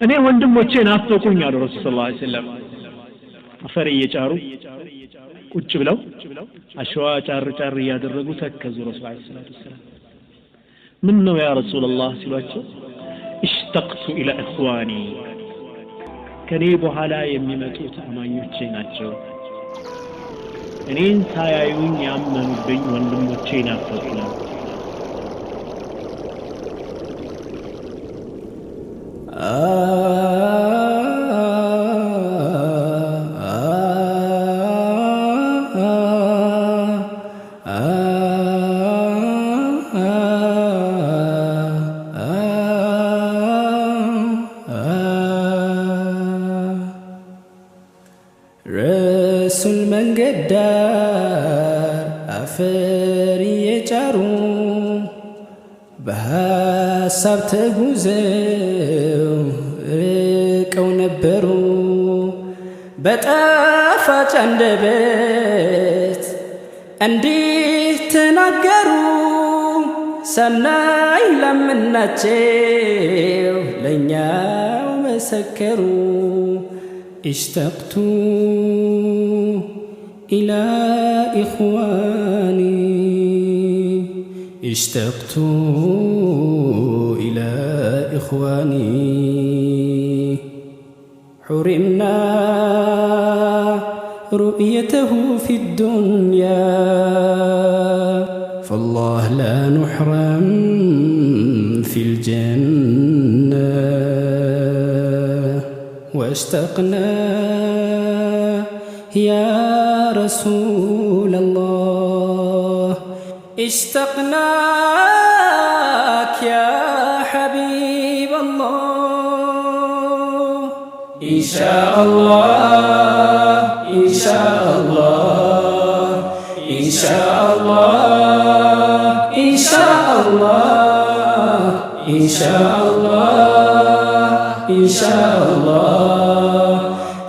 እኔ ወንድሞቼ ናፈቁኝ አሉ ረሱል ሰለላሁ ዐለይሂ ወሰለም አፈር እየጫሩ ቁጭ ብለው አሸዋ ጫር ጫር እያደረጉ ተከዙ ረሱል ዐለይሂ ሰላም ምን ነው ያ ረሱላህ ሲሏቸው اشتقت الى اخواني ከኔ በኋላ የሚመጡት አማኞቼ ናቸው እኔን ሳያዩኝ ያመኑብኝ ወንድሞቼ ናፈቁኝ ረሱል መንገድ ዳር አፈር የጫሩ በሐሳብ ተጉዘው ርቀው ነበሩ በጣፋጭ አንደበት እንዲህ ተናገሩ ሰናይ ለምናቸው ለኛው መሰከሩ اشتقت إلى إخواني اشتقت إلى إخواني حرمنا رؤيته في الدنيا فالله لا نحرم في الجنة واشتقنا يا رسول الله اشتقناك يا حبيب الله إن شاء الله إن شاء الله إن شاء الله إن شاء الله إن شاء الله إن شاء الله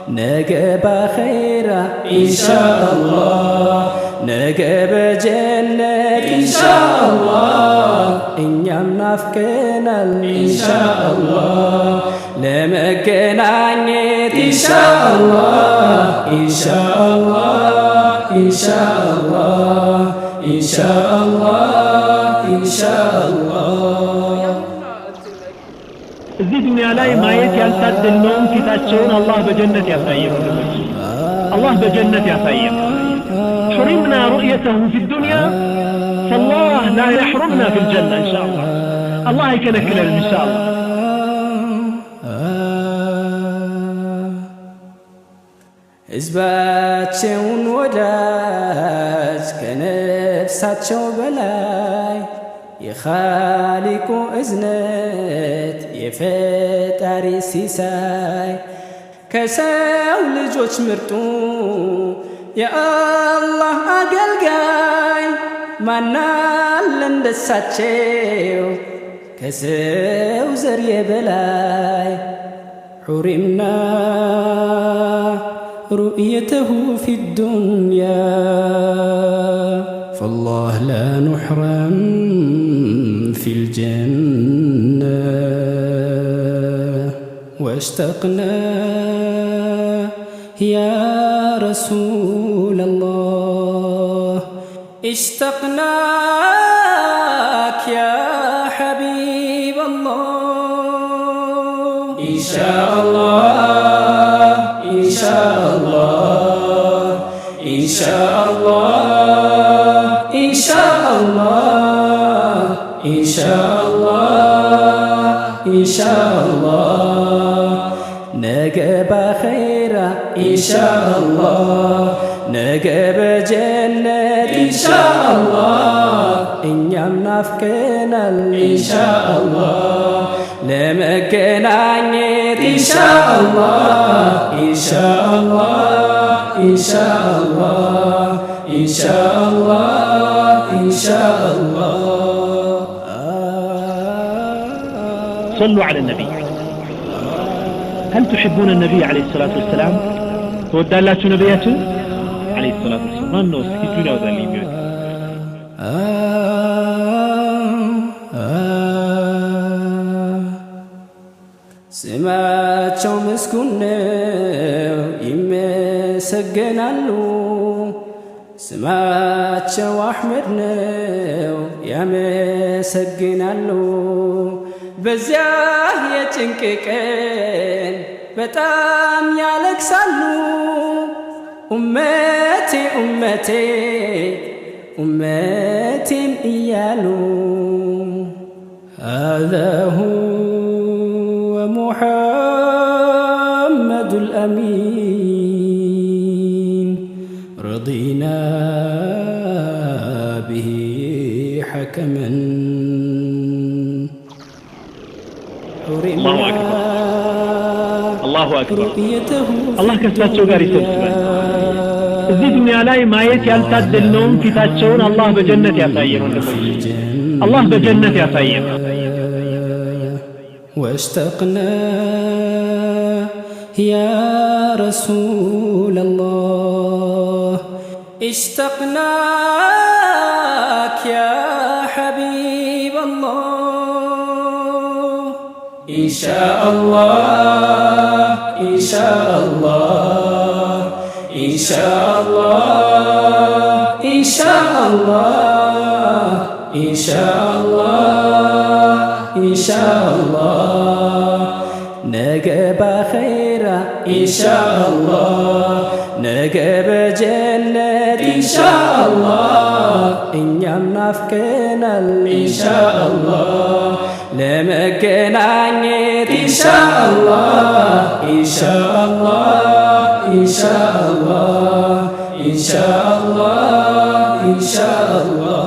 نجب خيرا إن شاء الله نجب جنة إن شاء الله إن يمنافقنا إن شاء الله لما كنانيت إن شاء الله إن شاء الله إن شاء الله إن شاء الله إن شاء الله እዚህ ዱንያ ላይ ማየት ያልታደልነውን ፊታቸውን አላህ በጀነት ያሳየን አላህ በጀነት ያሳየን حرمنا رؤيته في الدنيا فالله لا يحرمنا في الجنة إن شاء الله الله يكنكلنا إن شاء الله ሕዝባቸውን ወዳጅ ከነፍሳቸው በላይ የኻሊቁ እዝነት የፈጣሪ ሲሳይ ከሰው ልጆች ምርጡ የአላህ አገልጋይ ማናለ እንደሳቸው ከሰው ዘር የበላይ حرمنا رؤيته في الدنيا فالله لا نحرم في الجنة واشتقنا يا رسول الله اشتقناك يا حبيب الله إن شاء الله إن شاء الله إن شاء الله إن شاء الله إن شاء الله إن شاء الله نجب خيرا إن شاء الله نجب جنة إن شاء الله إن يمنافقنا إن شاء الله لما كنانيت إن شاء الله إن شاء الله إن شاء الله إن شاء الله إن شاء الله صلوا على النبي هل تحبون النبي عليه الصلاة والسلام تودى الله نبياته عليه الصلاة والسلام ما النوس كتونا وذلك ስማቸው ምስጉን ነው ይመሰገናሉ ስማቸው አሕመድ ነው ያመሰግናሉ በዚያ የጭንቅ ቀን በጣም ያለቅሳሉ ኡመቴ ኡመቴ ኡመቴን እያሉ هذا هو محمد الأمين رضينا به حكما الله أكبر الله أكبر الله كسباتشو غاري سبسبان እዚህ ዱንያ ላይ ማየት ያልታደልነውን ፊታቸውን አላህ በጀነት ያሳየን ወንድሞች አላህ በጀነት ያሳየን واشتقنا يا رسول الله اشتقناك يا حبيب الله إن شاء الله إن شاء الله إن شاء الله إن شاء الله إن شاء الله إن شاء الله نجب خيرا إن شاء الله نجب جنة إن شاء الله إن يمنافقنا إن شاء الله لما كنانيت إن شاء الله إن شاء الله إن شاء الله إن شاء الله إن شاء الله